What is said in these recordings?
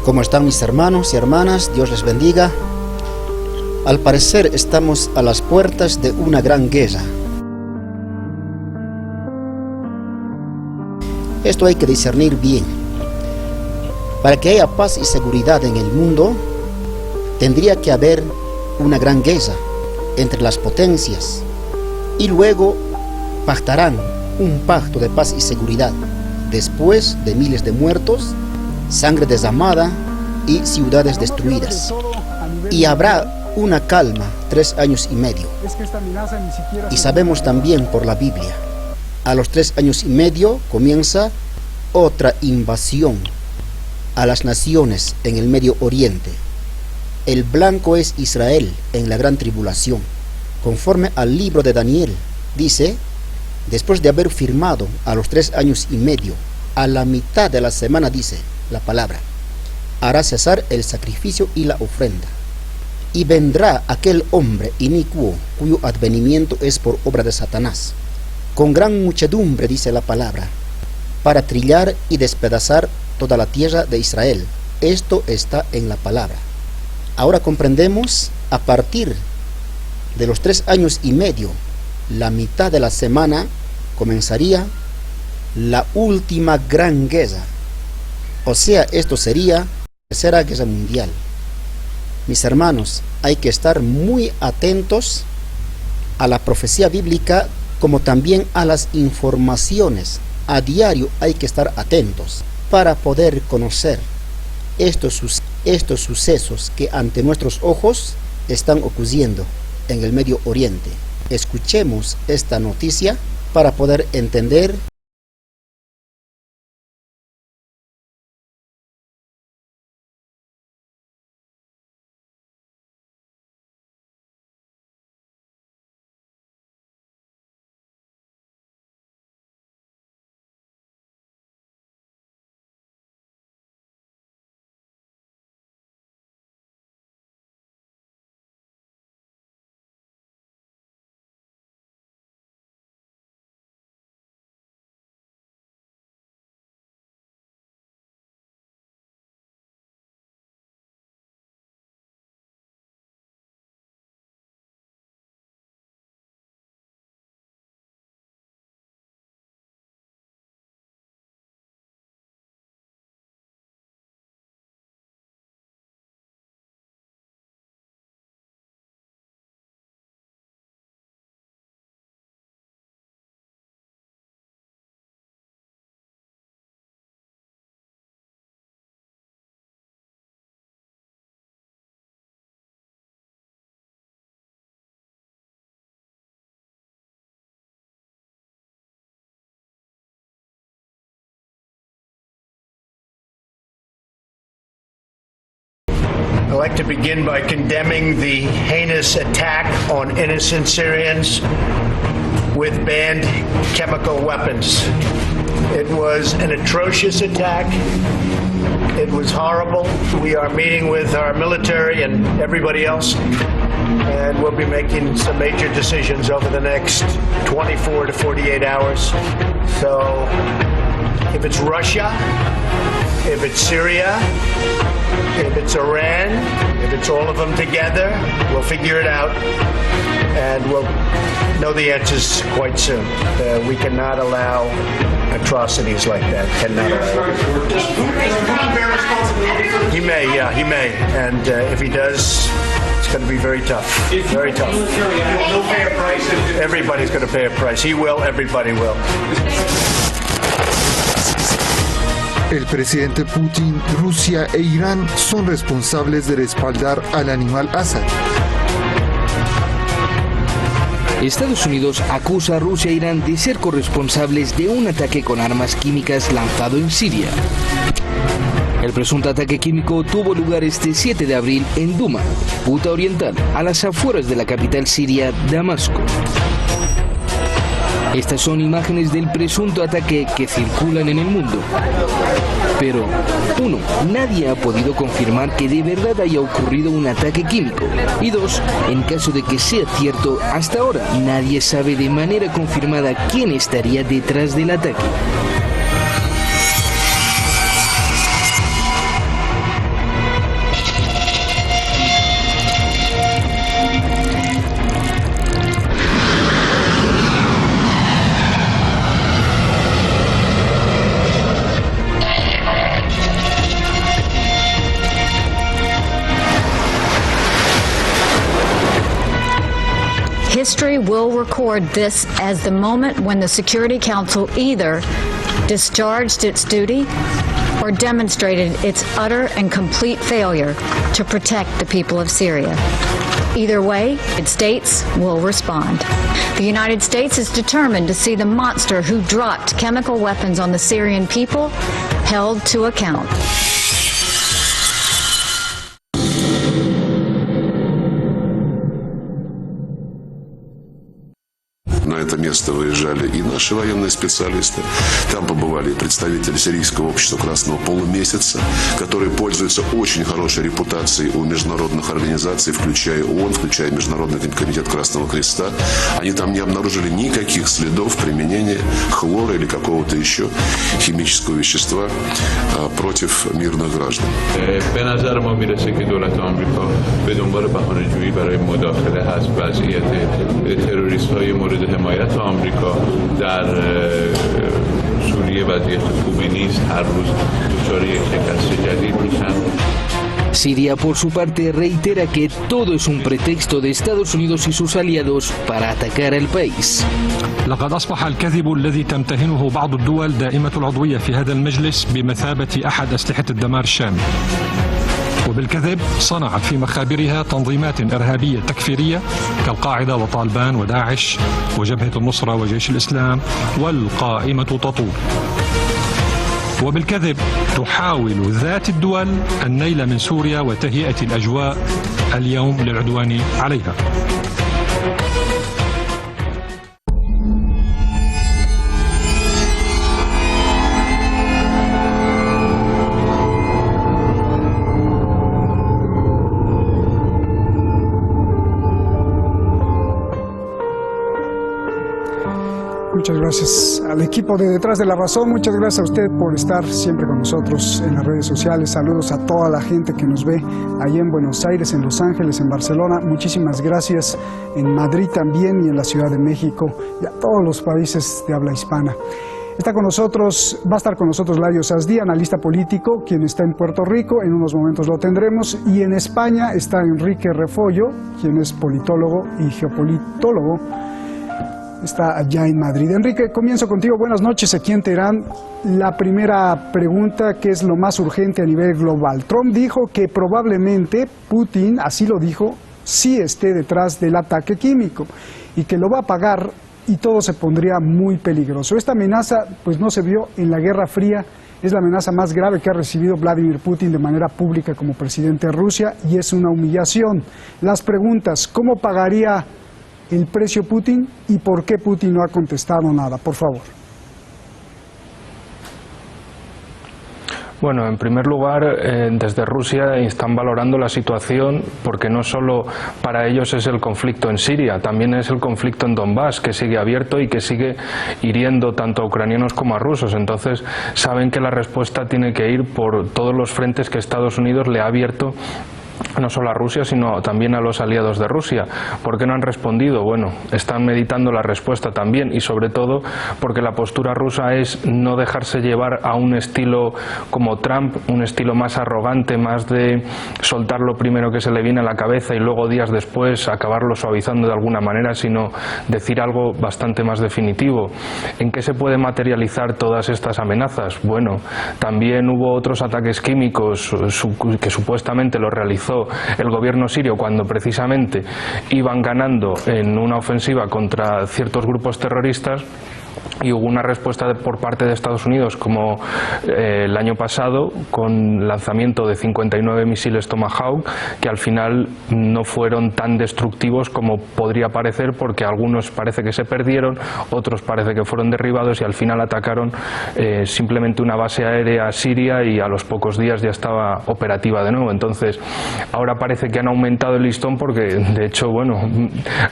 ¿Cómo están mis hermanos y hermanas? Dios les bendiga. Al parecer estamos a las puertas de una gran guerra. Esto hay que discernir bien. Para que haya paz y seguridad en el mundo, tendría que haber una gran guerra entre las potencias y luego pactarán un pacto de paz y seguridad después de miles de muertos, sangre derramada y ciudades destruidas. Y habrá una calma 3 años y medio. Y sabemos también por la Biblia, a los 3 años y medio comienza otra invasión a las naciones en el Medio Oriente. El blanco es Israel en la gran tribulación. Conforme al libro de Daniel, dice, después de haber firmado a los 3 años y medio, a la mitad de la semana, dice la palabra, hará cesar el sacrificio y la ofrenda. Y vendrá aquel hombre inicuo, cuyo advenimiento es por obra de Satanás, con gran muchedumbre, dice la palabra, para trillar y despedazar toda la tierra de Israel. Esto está en la palabra. Ahora comprendemos, a partir de los 3 años y medio, la mitad de la semana, comenzaría la última gran guerra. O sea, esto sería la Tercera Guerra Mundial. Mis hermanos, hay que estar muy atentos a la profecía bíblica, como también a las informaciones. A diario hay que estar atentos para poder conocer estos sucesos que ante nuestros ojos están ocurriendo en el Medio Oriente. Escuchemos esta noticia para poder entender. I'd like to begin by condemning the heinous attack on innocent Syrians with banned chemical weapons. It was an atrocious attack. It was horrible. We are meeting with our military and everybody else, and we'll be making some major decisions over the next 24 to 48 hours. So if it's Russia, if it's Syria, if it's Iran, if it's all of them together, we'll figure it out, and we'll know the answers quite soon. We cannot allow atrocities like that. Cannot allow it. He may, and if he does, it's going to be very tough. Very tough. Everybody's going to pay a price. He will. Everybody will. El presidente Putin, Rusia e Irán son responsables de respaldar al animal Assad. Estados Unidos acusa a Rusia e Irán de ser corresponsables de un ataque con armas químicas lanzado en Siria. El presunto ataque químico tuvo lugar este 7 de abril en Duma, Ghouta Oriental, a las afueras de la capital siria, Damasco. Estas son imágenes del presunto ataque que circulan en el mundo. Pero, 1. Nadie ha podido confirmar que de verdad haya ocurrido un ataque químico. Y 2. En caso de que sea cierto, hasta ahora nadie sabe de manera confirmada quién estaría detrás del ataque. history will record this as the moment when the Security Council either discharged its duty or demonstrated its utter and complete failure to protect the people of Syria. Either way, the United States will respond. The United States is determined to see the monster who dropped chemical weapons on the Syrian people held to account. На это место выезжали и наши военные специалисты. Там побывали представители Сирийского общества Красного полумесяца, которые пользуются очень хорошей репутацией у международных организаций, включая ООН, включая Международный комитет Красного Креста. Они там не обнаружили никаких следов применения хлора или какого-то еще химического вещества против мирных граждан. به نظر ما میرسه که دولت آمریکا به دنبال بهانه‌جویی برای مداخله هست وضعیت تروریست‌های مورد حمایت آمریکا در سوریه وضعیت خوبی نیست. هر روز دچار یک شکست جدید میشن. Siria, por su parte, reitera que todo es un pretexto de Estados Unidos y sus aliados para atacar al país. لقد أصبح الكذب الذي تمتهنه بعض الدول دائمة العضوية في هذا المجلس بمثابة أحد أسلحة الدمار الشامل. وبالكذب صنعت في مخابرها تنظيمات إرهابية تكفيرية كالقاعدة وطالبان وداعش وجبهة النصرة وجيش الإسلام والقائمة تطور. وبالكذب تحاول ذات الدول النيل من سوريا وتهيئة الأجواء اليوم للعدوان عليها. Muchas gracias al equipo de Detrás de la Razón, muchas gracias a usted por estar siempre con nosotros en las redes sociales. Saludos a toda la gente que nos ve ahí en Buenos Aires, en Los Ángeles, en Barcelona. Muchísimas gracias en Madrid también y en la Ciudad de México y a todos los países de habla hispana. Va a estar con nosotros Lario Sasdí, analista político, quien está en Puerto Rico, en unos momentos lo tendremos, y en España está Enrique Refollo, quien es politólogo y geopolitólogo. Está allá en Madrid. Enrique, comienzo contigo. Buenas noches aquí en Teherán. La primera pregunta, ¿qué es lo más urgente a nivel global? Trump dijo que probablemente Putin, así lo dijo, sí esté detrás del ataque químico y que lo va a pagar y todo se pondría muy peligroso. Esta amenaza pues no se vio en la Guerra Fría, es la amenaza más grave que ha recibido Vladimir Putin de manera pública como presidente de Rusia y es una humillación. Las preguntas, ¿cómo pagaría el precio Putin y por qué Putin no ha contestado nada? Por favor. Bueno, en primer lugar, desde Rusia están valorando la situación porque no solo para ellos es el conflicto en Siria, también es el conflicto en Donbass, que sigue abierto y que sigue hiriendo tanto a ucranianos como a rusos. Entonces saben que la respuesta tiene que ir por todos los frentes que Estados Unidos le ha abierto, no solo a Rusia, sino también a los aliados de Rusia. ¿Por qué no han respondido? Bueno, están meditando la respuesta también y sobre todo porque la postura rusa es no dejarse llevar a un estilo como Trump, un estilo más arrogante, más de soltar lo primero que se le viene a la cabeza y luego días después acabarlo suavizando de alguna manera, sino decir algo bastante más definitivo. ¿En qué se puede materializar todas estas amenazas? Bueno, también hubo otros ataques químicos que supuestamente los realizó el gobierno sirio cuando precisamente iban ganando en una ofensiva contra ciertos grupos terroristas. Y hubo una respuesta por parte de Estados Unidos como el año pasado con lanzamiento de 59 misiles Tomahawk que al final no fueron tan destructivos como podría parecer porque algunos parece que se perdieron, otros parece que fueron derribados y al final atacaron simplemente una base aérea siria y a los pocos días ya estaba operativa de nuevo. Entonces ahora parece que han aumentado el listón porque de hecho bueno,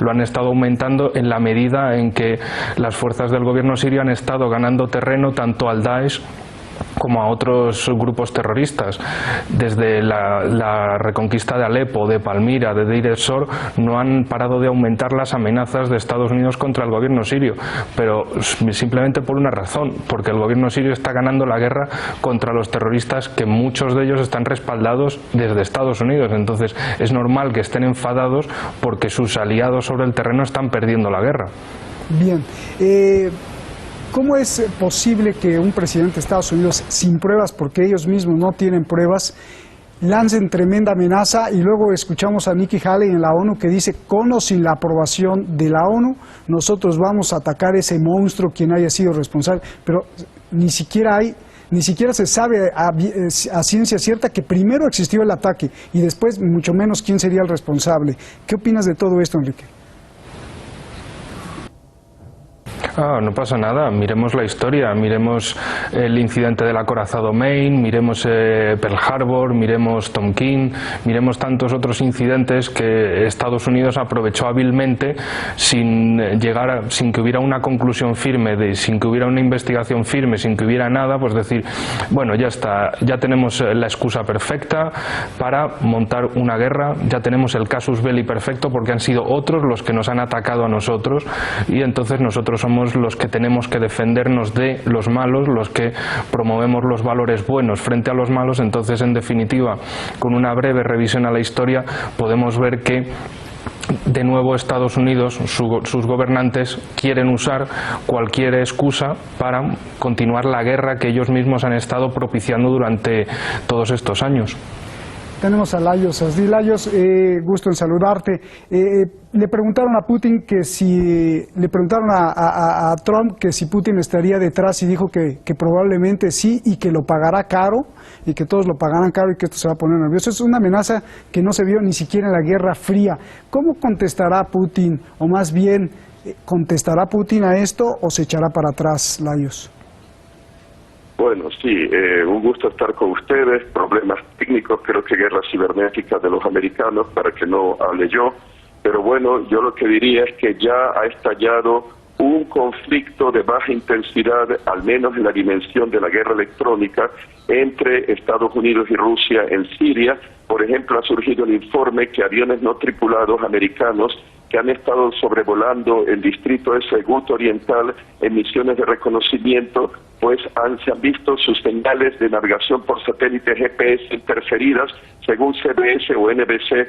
lo han estado aumentando en la medida en que las fuerzas del gobierno sirio han estado ganando terreno tanto al Daesh como a otros grupos terroristas. Desde la reconquista de Alepo, de Palmira, de Deir ez-Zor, no han parado de aumentar las amenazas de Estados Unidos contra el gobierno sirio, pero simplemente por una razón, porque el gobierno sirio está ganando la guerra contra los terroristas, que muchos de ellos están respaldados desde Estados Unidos. Entonces es normal que estén enfadados porque sus aliados sobre el terreno están perdiendo la guerra. Bien. ¿Cómo es posible que un presidente de Estados Unidos, sin pruebas, porque ellos mismos no tienen pruebas, lancen tremenda amenaza y luego escuchamos a Nikki Haley en la ONU que dice, con o sin la aprobación de la ONU, nosotros vamos a atacar ese monstruo, quien haya sido responsable? Pero ni siquiera se sabe a ciencia cierta que primero existió el ataque y después mucho menos quién sería el responsable. ¿Qué opinas de todo esto, Enrique? No pasa nada, miremos la historia, miremos el incidente del acorazado Maine, miremos Pearl Harbor, miremos Tonkin, miremos tantos otros incidentes que Estados Unidos aprovechó hábilmente sin que hubiera una conclusión firme, sin que hubiera una investigación firme, sin que hubiera nada, pues decir, bueno, ya está, ya tenemos la excusa perfecta para montar una guerra, ya tenemos el casus belli perfecto porque han sido otros los que nos han atacado a nosotros y entonces nosotros somos los que tenemos que defendernos de los malos, los que promovemos los valores buenos frente a los malos. Entonces, en definitiva, con una breve revisión a la historia, podemos ver que de nuevo Estados Unidos, sus gobernantes, quieren usar cualquier excusa para continuar la guerra que ellos mismos han estado propiciando durante todos estos años. Tenemos a Lajos Azdi. Lajos, gusto en saludarte. Le preguntaron a Putin que si, le preguntaron a Trump que si Putin estaría detrás y dijo que probablemente sí y que lo pagará caro y que todos lo pagarán caro y que esto se va a poner nervioso. Es una amenaza que no se vio ni siquiera en la Guerra Fría. ¿Cómo contestará Putin? O más bien, ¿contestará Putin a esto o se echará para atrás, Lajos? Bueno, sí, un gusto estar con ustedes. Problemas técnicos, creo que guerra cibernética de los americanos, para que no hable yo. Pero bueno, yo lo que diría es que ya ha estallado un conflicto de baja intensidad, al menos en la dimensión de la guerra electrónica, entre Estados Unidos y Rusia en Siria. Por ejemplo, ha surgido el informe que aviones no tripulados americanos que han estado sobrevolando el distrito de Ghouta Oriental en misiones de reconocimiento, pues se han visto sus señales de navegación por satélite GPS interferidas, según CBS o NBC,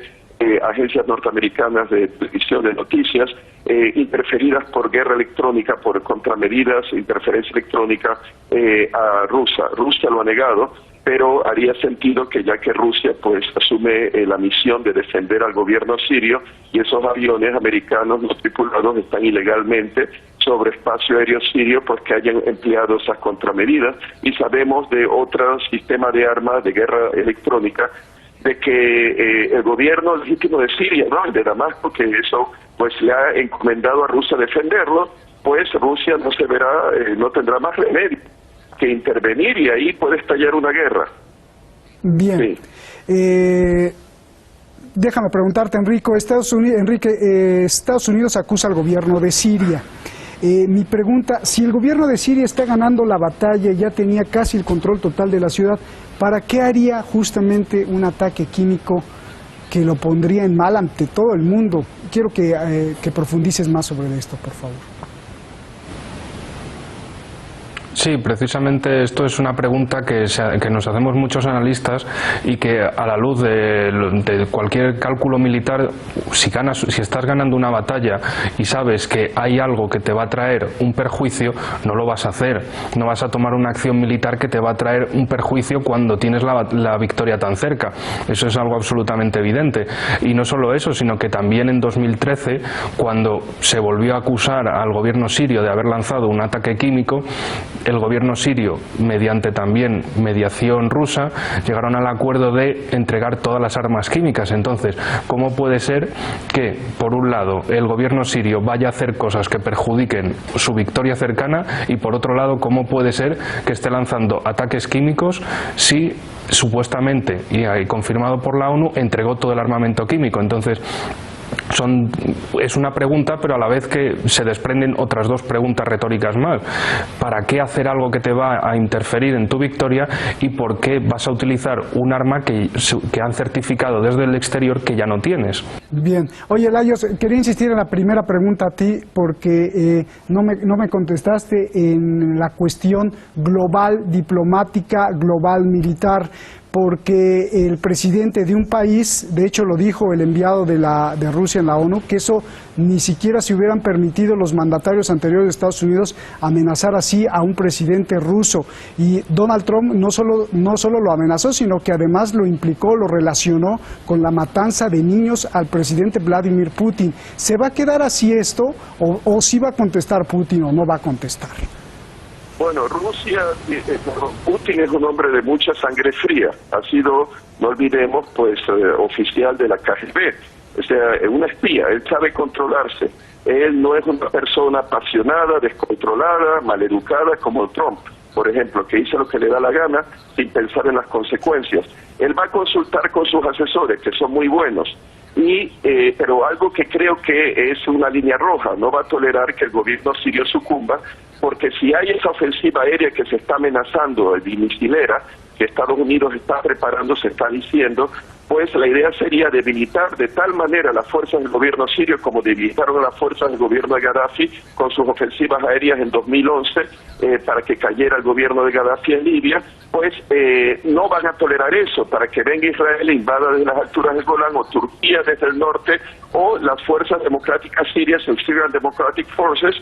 agencias norteamericanas de televisión de noticias, interferidas por guerra electrónica, por contramedidas, interferencia electrónica a Rusia. Rusia lo ha negado, pero haría sentido que ya que Rusia pues asume la misión de defender al gobierno sirio y esos aviones americanos no tripulados están ilegalmente sobre espacio aéreo sirio, pues que hayan empleado esas contramedidas. Y sabemos de otro sistema de armas de guerra electrónica de que el gobierno legítimo de Siria, ¿no?, el de Damasco, que eso pues le ha encomendado a Rusia defenderlo, pues Rusia no se verá, no tendrá más remedio que intervenir y ahí puede estallar una guerra. Bien. Sí. Déjame preguntarte, Enrique, Estados Unidos acusa al gobierno de Siria. Mi pregunta, si el gobierno de Siria está ganando la batalla y ya tenía casi el control total de la ciudad, ¿para qué haría justamente un ataque químico que lo pondría en mal ante todo el mundo? Quiero que profundices más sobre esto, por favor. Sí, precisamente esto es una pregunta que nos hacemos muchos analistas y que a la luz de cualquier cálculo militar, si estás ganando una batalla y sabes que hay algo que te va a traer un perjuicio, no lo vas a hacer. No vas a tomar una acción militar que te va a traer un perjuicio cuando tienes la victoria tan cerca. Eso es algo absolutamente evidente. Y no solo eso, sino que también en 2013, cuando se volvió a acusar al gobierno sirio de haber lanzado un ataque químico, el gobierno sirio, mediante también mediación rusa, llegaron al acuerdo de entregar todas las armas químicas. Entonces, ¿cómo puede ser que, por un lado, el gobierno sirio vaya a hacer cosas que perjudiquen su victoria cercana y, por otro lado, cómo puede ser que esté lanzando ataques químicos si supuestamente, y confirmado por la ONU, entregó todo el armamento químico? Entonces, es una pregunta, pero a la vez que se desprenden otras dos preguntas retóricas más. ¿Para qué hacer algo que te va a interferir en tu victoria y por qué vas a utilizar un arma que han certificado desde el exterior que ya no tienes? Bien. Oye, Lajos, quería insistir en la primera pregunta a ti porque no me contestaste en la cuestión global diplomática, global militar, porque el presidente de un país, de hecho lo dijo el enviado de Rusia en la ONU, que eso ni siquiera se hubieran permitido los mandatarios anteriores de Estados Unidos amenazar así a un presidente ruso. Y Donald Trump no solo lo amenazó, sino que además lo implicó, lo relacionó con la matanza de niños al presidente Vladimir Putin. ¿Se va a quedar así esto o sí va a contestar Putin o no va a contestar? Bueno, Rusia, Putin es un hombre de mucha sangre fría. Ha sido, no olvidemos, pues oficial de la KGB. O sea, un espía. Él sabe controlarse. Él no es una persona apasionada, descontrolada, maleducada como Trump, por ejemplo, que dice lo que le da la gana sin pensar en las consecuencias. Él va a consultar con sus asesores, que son muy buenos. Pero algo que creo que es una línea roja, no va a tolerar que el gobierno sirio sucumba, porque si hay esa ofensiva aérea que se está amenazando, de misilera, que Estados Unidos está preparando, se está diciendo, pues la idea sería debilitar de tal manera las fuerzas del gobierno sirio como debilitaron a las fuerzas del gobierno de Gaddafi con sus ofensivas aéreas en 2011 para que cayera el gobierno de Gaddafi en Libia, pues no van a tolerar eso, para que venga Israel e invada desde las alturas del Golán, o Turquía desde el norte, o las fuerzas democráticas sirias, el Syrian Democratic Forces,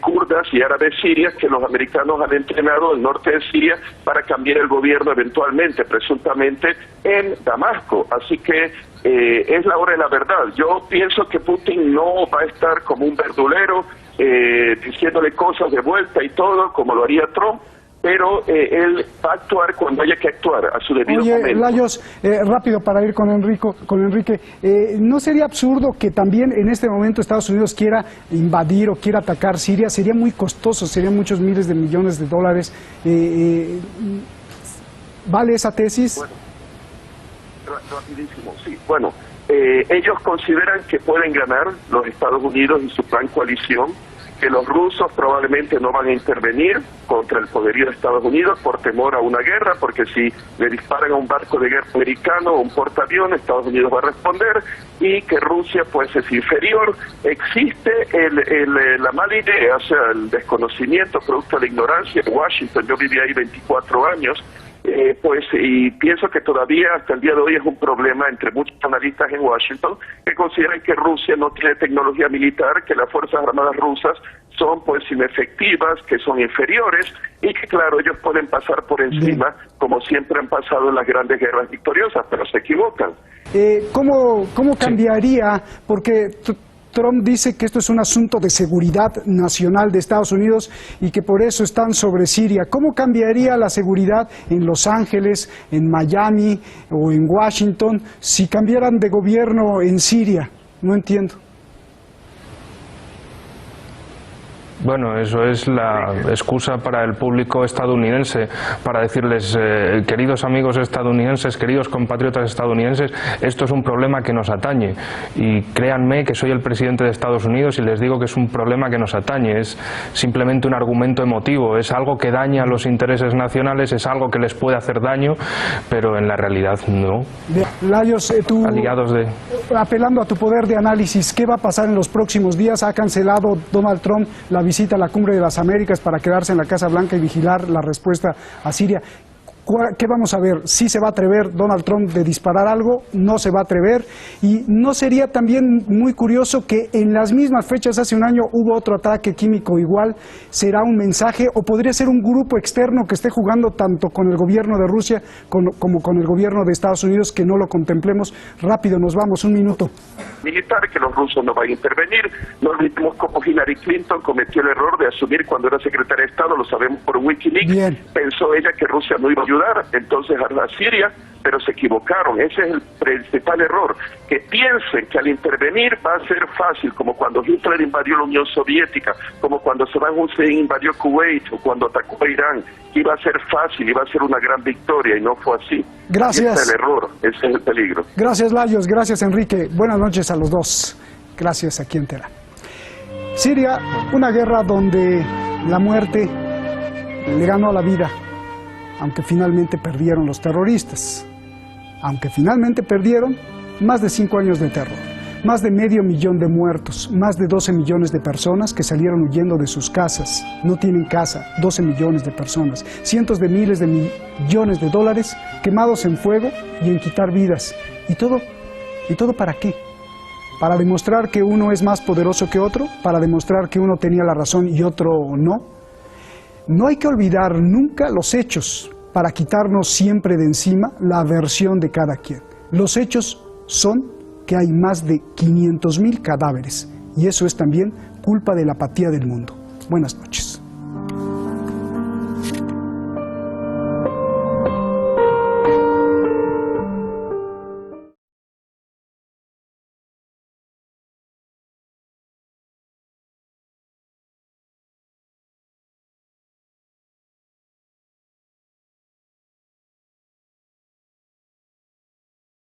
kurdas y árabes sirias, que los americanos han entrenado el norte de Siria para cambiar el gobierno eventualmente, presuntamente, en Damasco. Así que es la hora de la verdad. Yo pienso que Putin no va a estar como un verdulero diciéndole cosas de vuelta y todo, como lo haría Trump, pero él va a actuar cuando haya que actuar, a su debido momento. Oye, Lajos, rápido para ir con Enrique, ¿no sería absurdo que también en este momento Estados Unidos quiera invadir o quiera atacar Siria? Sería muy costoso, serían muchos miles de millones de dólares. ¿Vale esa tesis? Bueno, rapidísimo, sí. Bueno, ellos consideran que pueden ganar los Estados Unidos y su gran coalición, que los rusos probablemente no van a intervenir contra el poderío de Estados Unidos por temor a una guerra, porque si le disparan a un barco de guerra americano o un portaaviones, Estados Unidos va a responder, y que Rusia pues es inferior. Existe la mala idea, o sea, el desconocimiento producto de la ignorancia en Washington. Yo viví ahí 24 años, y pienso que todavía hasta el día de hoy es un problema entre muchos analistas en Washington que consideran que Rusia no tiene tecnología militar, que las Fuerzas Armadas rusas son pues inefectivas, que son inferiores, y que claro, ellos pueden pasar por encima, como siempre han pasado en las grandes guerras victoriosas, pero se equivocan. ¿Cómo cambiaría? Porque Trump dice que esto es un asunto de seguridad nacional de Estados Unidos y que por eso están sobre Siria. ¿Cómo cambiaría la seguridad en Los Ángeles, en Miami o en Washington si cambiaran de gobierno en Siria? No entiendo. Bueno, eso es la excusa para el público estadounidense, para decirles, queridos amigos estadounidenses, queridos compatriotas estadounidenses, esto es un problema que nos atañe. Y créanme que soy el presidente de Estados Unidos y les digo que es un problema que nos atañe. Es simplemente un argumento emotivo, es algo que daña a los intereses nacionales, es algo que les puede hacer daño, pero en la realidad no. Lajos, aliados de... apelando a tu poder de análisis, ¿qué va a pasar en los próximos días? Ha cancelado Donald Trump la visita a la Cumbre de las Américas para quedarse en la Casa Blanca y vigilar la respuesta a Siria. ¿Qué vamos a ver? ¿Sí se va a atrever Donald Trump de disparar algo? ¿No se va a atrever? ¿Y no sería también muy curioso que en las mismas fechas, hace un año, hubo otro ataque químico igual? ¿Será un mensaje o podría ser un grupo externo que esté jugando tanto con el gobierno de Rusia como con el gobierno de Estados Unidos, que no lo contemplemos? Rápido, nos vamos, un minuto. Militar, que los rusos no van a intervenir. No olvidemos cómo Hillary Clinton cometió el error de asumir cuando era secretaria de Estado, lo sabemos por Wikileaks. Bien. Pensó ella que Rusia no iba a ayudar entonces a la Siria, pero se equivocaron. Ese es el principal error, que piensen que al intervenir va a ser fácil, como cuando Hitler invadió la Unión Soviética, como cuando Saddam Hussein invadió Kuwait o cuando atacó a Irán, que iba a ser fácil, iba a ser una gran victoria, y no fue así. Gracias. Ese es el error, ese es el peligro. Gracias, Lajos, gracias, Enrique. Buenas noches a los dos. gracias aquí en Teherán. Siria, una guerra donde la muerte le ganó a la vida, aunque finalmente perdieron los terroristas. Aunque finalmente perdieron, más de 5 años de terror, más de 500.000 de muertos, más de 12 millones de personas que salieron huyendo de sus casas, no tienen casa, 12 millones de personas, cientos de miles de millones de dólares quemados en fuego y en quitar vidas. ¿Y todo para qué? ¿Para demostrar que uno es más poderoso que otro? ¿Para demostrar que uno tenía la razón y otro no? No hay que olvidar nunca los hechos para quitarnos siempre de encima la versión de cada quien. Los hechos son que hay más de 500.000 cadáveres y eso es también culpa de la apatía del mundo. Buenas noches.